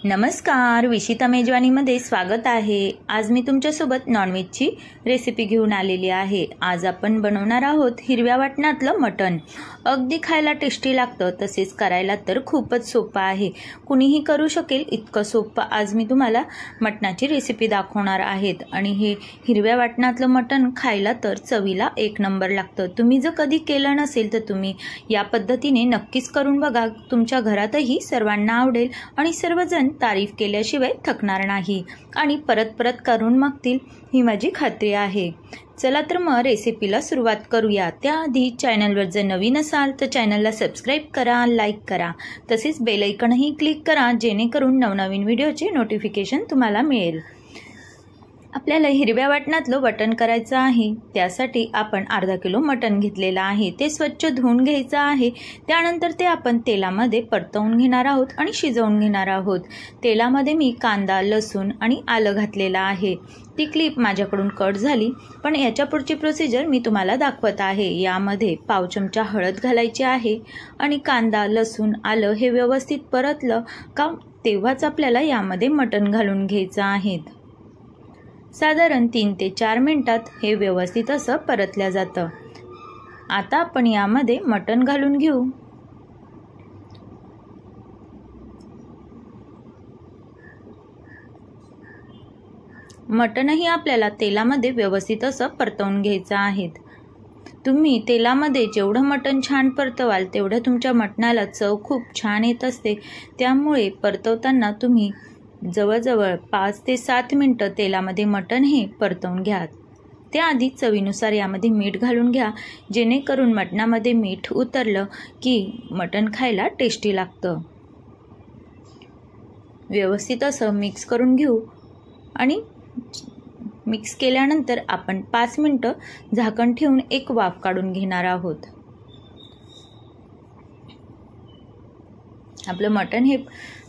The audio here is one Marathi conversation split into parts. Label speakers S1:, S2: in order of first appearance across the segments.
S1: नमस्कार, विशिता मेजवानीमध्ये स्वागत आहे। आज मी तुमच्यासोबत नॉनव्हेजची रेसिपी घेऊन आलेली आहे। आज आपण बनवणार आहोत हिरव्या वाटणातलं मटण। अगदी खायला टेस्टी लागतं, तसेच करायला तर खूपच सोपं आहे। कुणीही करू शकेल इतकं सोपं आज मी तुम्हाला मटणाची रेसिपी दाखवणार आहेत। आणि हे हिरव्या वाटणातलं मटण खायला तर चवीला एक नंबर लागतं। तुम्ही जर कधी केलं नसेल तर तुम्ही या पद्धतीने नक्कीच करून बघा। तुमच्या घरातही सर्वांना आवडेल आणि सर्वजण तारीफ केल्याशिवाय थकणार नाही आणि परत परत करून मागतील ही माझी खात्री आहे। चला तर मग रेसिपीला सुरुवात करूया। त्याआधी चॅनलवर जर नवीन असाल तर चॅनलला सबस्क्राईब करा, लाईक करा, तसेच बेल आयकॉनही क्लिक करा, जेणेकरून नवनवीन व्हिडिओचे नोटिफिकेशन तुम्हाला मिळेल। आपल्याला हिरव्या वाटणातलं मटण करायचं आहे। त्यासाठी आपण अर्धा किलो मटण घेतलेलं आहे। ते स्वच्छ धुवून घ्यायचं आहे। त्यानंतर ते आपण तेलामध्ये परतवून घेणार आहोत आणि शिजवून घेणार आहोत। तेलामध्ये मी कांदा, लसूण आणि आलं घातलेलं आहे। ती क्लिप माझ्याकडून कट झाली, पण याच्या पुढची प्रोसिजर मी तुम्हाला दाखवत आहे। यामध्ये पाव चमचा हळद घालायची आहे आणि कांदा, लसूण, आलं हे व्यवस्थित परतलं का तेव्हाच आपल्याला यामध्ये मटण घालून घ्यायचं आहे। साधारण 3 ते 4 मिनिटात हे व्यवस्थित असं परतल्या जातं। आता आपण यामध्ये मटण घालून घेऊ। मटणही आपल्याला तेलामध्ये व्यवस्थित असं परतवून घ्यायचं आहे। तुम्ही तेलामध्ये जेवढं मटण छान परतवाल तेवढं तुमच्या मटणाला चव खूप छान येत असते। त्यामुळे परतवताना तुम्ही जवळजवळ 5 ते 7 मिनिटं तेलामध्ये मटण हे परतवून घ्या। त्याआधी चवीनुसार यामध्ये मीठ घालून घ्या, जेणेकरून मटणामध्ये मीठ उतरलं की मटण खायला टेस्टी लागतं। व्यवस्थित असं मिक्स करून घेऊ आणि मिक्स केल्यानंतर आपण 5 मिनिटं झाकण ठेवून एक वाफ काढून घेणार आहोत। आपलं मटण हे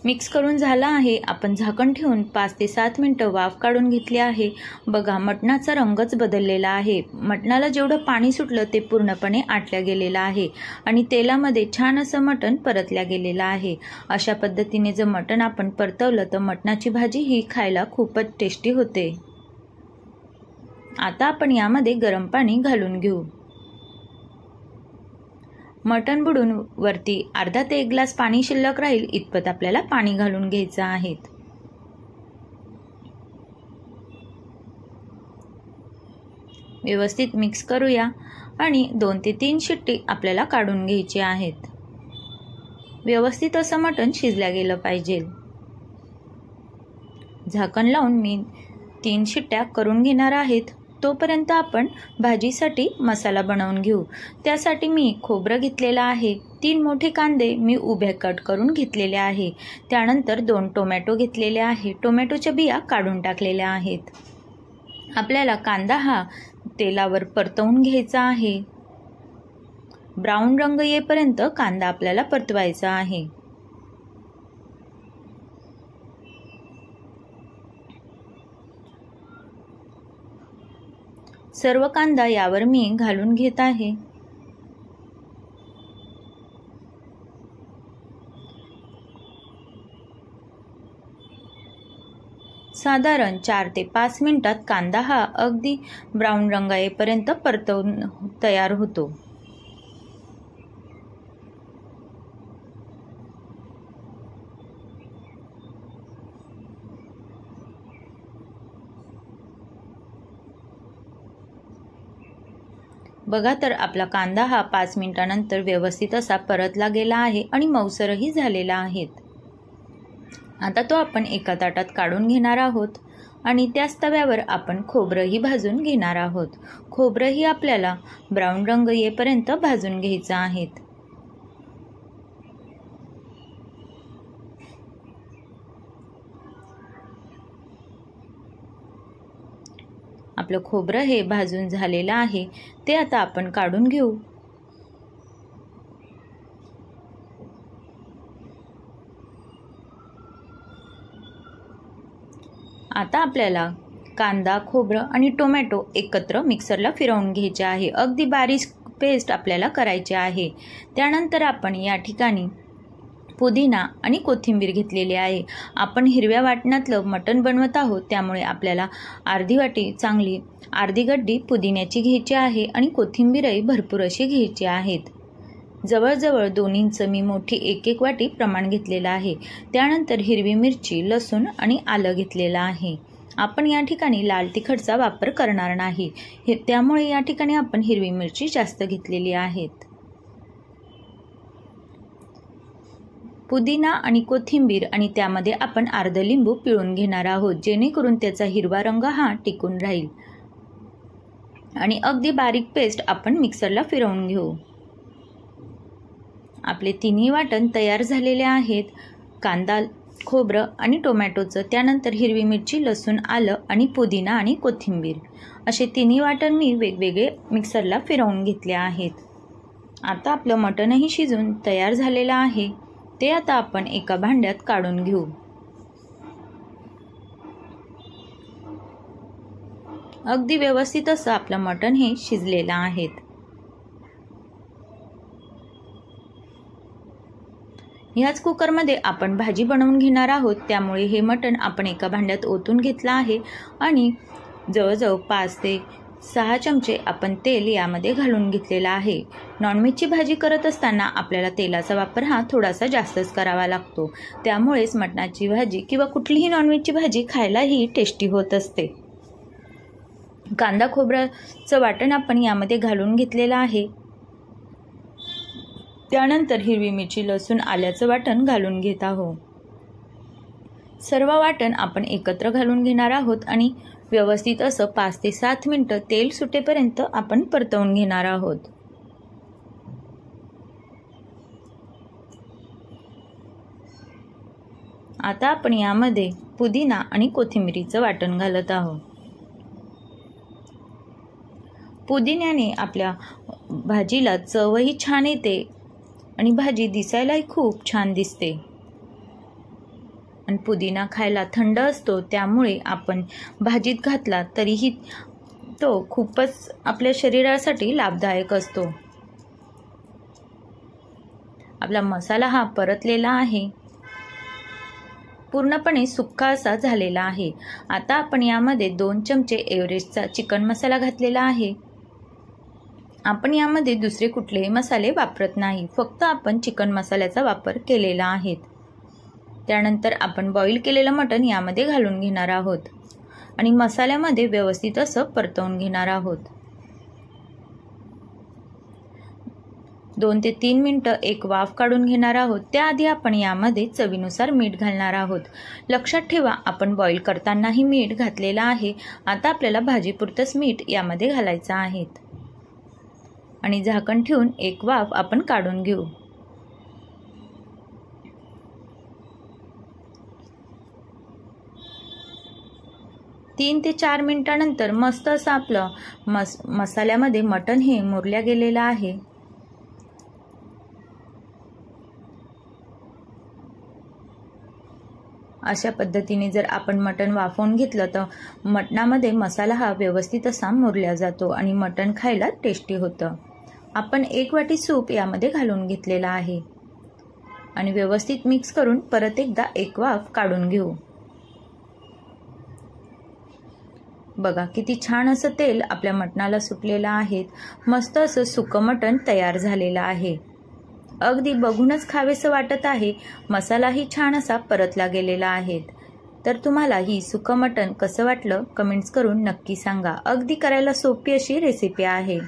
S1: मिक्स करून झालं आहे। आपण झाकण ठेवून 5 ते 7 मिनिटं वाफ काढून घेतली आहे। बघा, मटणाचा रंगच बदललेला आहे। मटणाला जेवढं पाणी सुटलं ते पूर्णपणे आटल्या गेलेलं आहे आणि तेलामध्ये छान असं मटण परतल्या गेलेलं आहे। अशा पद्धतीने जर मटण आपण परतवलं तर मटणाची भाजी ही खायला खूपच टेस्टी होते। आता आपण यामध्ये गरम पाणी घालून घेऊ। मटण बुडून वरती अर्धा ते 1 ग्लास पाणी शिल्लक राहील इतपत आपल्याला पाणी घालून घ्यायचं आहे। व्यवस्थित मिक्स करूया आणि 2 ते 3 शिट्टी आपल्याला काढून घ्यायची आहेत। व्यवस्थित असं मटण शिजल्या गेलं पाहिजे। झाकण लावून मी 3 शिट्ट्या करून घेणार आहेत। तोपर्यंत आपण भाजीसाठी मसाला बनवून घेऊ। त्यासाठी मी खोबरं घेतलेलं आहे। 3 मोठे कांदे मी उभे कट करून घेतलेले आहे। त्यानंतर 2 टोमॅटो घेतलेले आहे। टोमॅटोच्या बिया काढून टाकलेल्या आहेत। आपल्याला कांदा हा तेलावर परतवून घ्यायचा आहे। ब्राऊन रंग येईपर्यंत कांदा आपल्याला परतवायचा आहे। सर्व कांदा यावर मी घालून घेत आहे। साधारण 4 ते 5 मिनिटात कांदा हा अगदी ब्राऊन रंग येईपर्यंत परतवून तयार होतो। बघा तर आपला कांदा हा 5 मिनिटानंतर व्यवस्थित असा परतला गेला आहे आणि मऊसरही झालेला आहे। आता तो आपण एका ताटात काढून घेणार आहोत आणि त्याच तव्यावर आपण खोबरंही भाजून घेणार आहोत। खोबरंही आपल्याला ब्राऊन रंग येईपर्यंत भाजून घ्यायचं आहे। आपलं खोबरं हे भाजून झालेलं आहे, ते आता आपण काढून घेऊ। आता आपल्याला कांदा, खोबरं आणि टोमॅटो एकत्र मिक्सरला फिरवून घ्यायचे आहे। अगदी बारीक पेस्ट आपल्याला करायची आहे। त्यानंतर आपण या ठिकाणी पुदिना आणि कोथिंबीर घेतलेली आहे। आपण हिरव्या वाटणातलं मटण बनवत आहोत, त्यामुळे आपल्याला अर्धी वाटी चांगली अर्धी गड्डी पुदिन्याची घ्यायची आहे आणि कोथिंबीरही भरपूर अशी घ्यायची आहेत। जवळजवळ 2 इंच मी मोठी एक वाटी प्रमाण घेतलेलं आहे। त्यानंतर हिरवी मिरची, लसूण आणि आलं घेतलेलं आहे। आपण या ठिकाणी लाल तिखटचा वापर करणार नाही, त्यामुळे या ठिकाणी आपण हिरवी मिरची जास्त घेतलेली आहेत। पुदिना आणि कोथिंबीर आणि त्यामध्ये आपण अर्ध लिंबू पिळून घेणार आहोत, जेणेकरून त्याचा हिरवा रंग हा टिकून राहील। आणि अगदी बारीक पेस्ट आपण मिक्सरला फिरवून घेऊ। आपले तिन्ही वाटण तयार झालेले आहेत। कांदा, खोबरं आणि टोमॅटोचं, त्यानंतर हिरवी मिरची, लसूण, आलं आणि पुदिना आणि कोथिंबीर असे तिन्ही वाटण मी वेगवेगळे मिक्सरला फिरवून घेतले आहेत। आता आपलं मटणही शिजून तयार झालेलं आहे, ते आता आपण एका भांड्यात काढून घेऊ। अगदी व्यवस्थित असं आपलं मटण हे शिजलेलं आहे। ह्याच कुकरमध्ये आपण भाजी बनवून घेणार आहोत, त्यामुळे हे मटण आपण एका भांड्यात ओतून घेतलं आहे आणि जवळजवळ 5 ते 6 चमचे आपण तेल यामध्ये घालून घेतलेला आहे। नॉनव्हेजची भाजी करत असताना आपल्याला तेलाचा वापर हा थोडासा जास्तच करावा लागतो, त्यामुळेच मटणाची भाजी किंवा कुठलीही नॉनव्हेजची भाजी खायलाही टेस्टी होत असते। कांदा खोबऱ्याचं वाटण आपण यामध्ये घालून घेतलेलं आहे। त्यानंतर हिरवी मिरची, लसूण, आल्याचं वाटण घालून घेत आहोत। सर्व वाटण आपण एकत्र घालून घेणार आहोत आणि व्यवस्थित असं 5 ते 7 मिनिटं तेल सुटेपर्यंत आपण परतवून घेणार आहोत। आता आपण यामध्ये पुदिना आणि कोथिंबीरीचं वाटण घालत आहोत। पुदिन्याने आपल्या भाजीला चवही छान येते आणि भाजी दिसायलाही खूप छान दिसते। आणि पुदिना खायला थंड असतो, त्यामुळे आपण भाजीत घातला तरीही तो खूपच आपल्या शरीरासाठी लाभदायक असतो। आपला मसाला हा परतलेला आहे, पूर्णपणे सुक्का असा झालेला आहे। आता आपण यामध्ये 2 चमचे एव्हरेस्टचा चिकन मसाला घातलेला आहे। आपण यामध्ये दुसरे कुठलेही मसाले वापरत नाही, फक्त आपण चिकन मसाल्याचा वापर केलेला आहे। त्यानंतर आपण बॉईल केलेलं मटण यामध्ये घालून घेणार आहोत आणि मसाल्यामध्ये व्यवस्थित असं परतवून घेणार आहोत। 2 ते 3 मिनिटं एक वाफ काढून घेणार आहोत। त्याआधी आपण यामध्ये चवीनुसार मीठ घालणार आहोत। लक्षात ठेवा, आपण बॉईल करतानाही मीठ घातलेलं आहे। आता आपल्याला भाजीपुरतंच मीठ यामध्ये घालायचं आहे आणि झाकण ठेवून एक वाफ आपण काढून घेऊ। तीन ते 4 मिनिटांनंतर मस्त असं आपलं मसाल्यामध्ये मटण हे मुरल्या गेलेलं आहे। अशा पद्धतीने जर आपण मटण वाफवून घेतलं तर मटणामध्ये मसाला हा व्यवस्थित असा मुरला जातो आणि मटण खायला टेस्टी होतं। आपण 1 वाटी सूप यामध्ये घालून घेतलेला आहे आणि व्यवस्थित मिक्स करून परत एकदा एक वाफ काढून घेऊ। बघा किती छान असं तेल आपल्या मटणाला सुटलेलं आहे। मस्त असं सुकं मटण तयार झालेलं आहे। अगदी बघूनच खावेसं वाटत आहे। मसालाही छान असा परतला गेलेला आहे। तर तुम्हाला ही सुकं मटण कसं वाटलं कमेंट्स करून नक्की सांगा। अगदी करायला सोपी अशी रेसिपी आहे।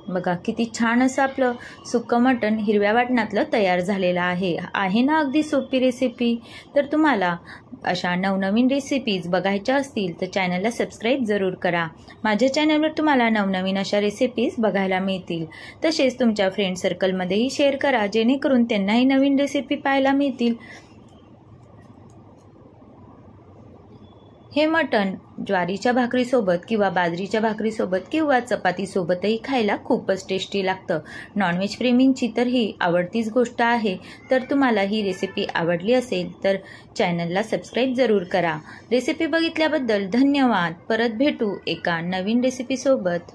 S1: बघा किती छान असं आपलं सुकं मटण हिरव्या वाटणातलं तयार झालेलं आहे ना अगदी सोपी रेसिपी। तर तुम्हाला अशा नवनवीन रेसिपीज बघायच्या असतील तर चॅनलला सबस्क्राईब जरूर करा। माझ्या चॅनलवर तुम्हाला नवनवीन अशा रेसिपीज बघायला मिळतील। तसेच तुमच्या फ्रेंड सर्कलमध्येही शेअर करा, जेणेकरून त्यांनाही नवीन रेसिपी पाहायला मिळतील। हे मटण ज्वारीच्या भाकरीसोबत किंवा बाजरीच्या भाकरीसोबत किंवा चपातीसोबतही खायला खूपच टेस्टी लागतं। नॉनव्हेज प्रेमींची तर ही आवडतीच गोष्ट आहे। तर तुम्हाला ही रेसिपी आवडली असेल तर चॅनलला सबस्क्राईब जरूर करा। रेसिपी बघितल्याबद्दल धन्यवाद। परत भेटू एका नवीन रेसिपीसोबत।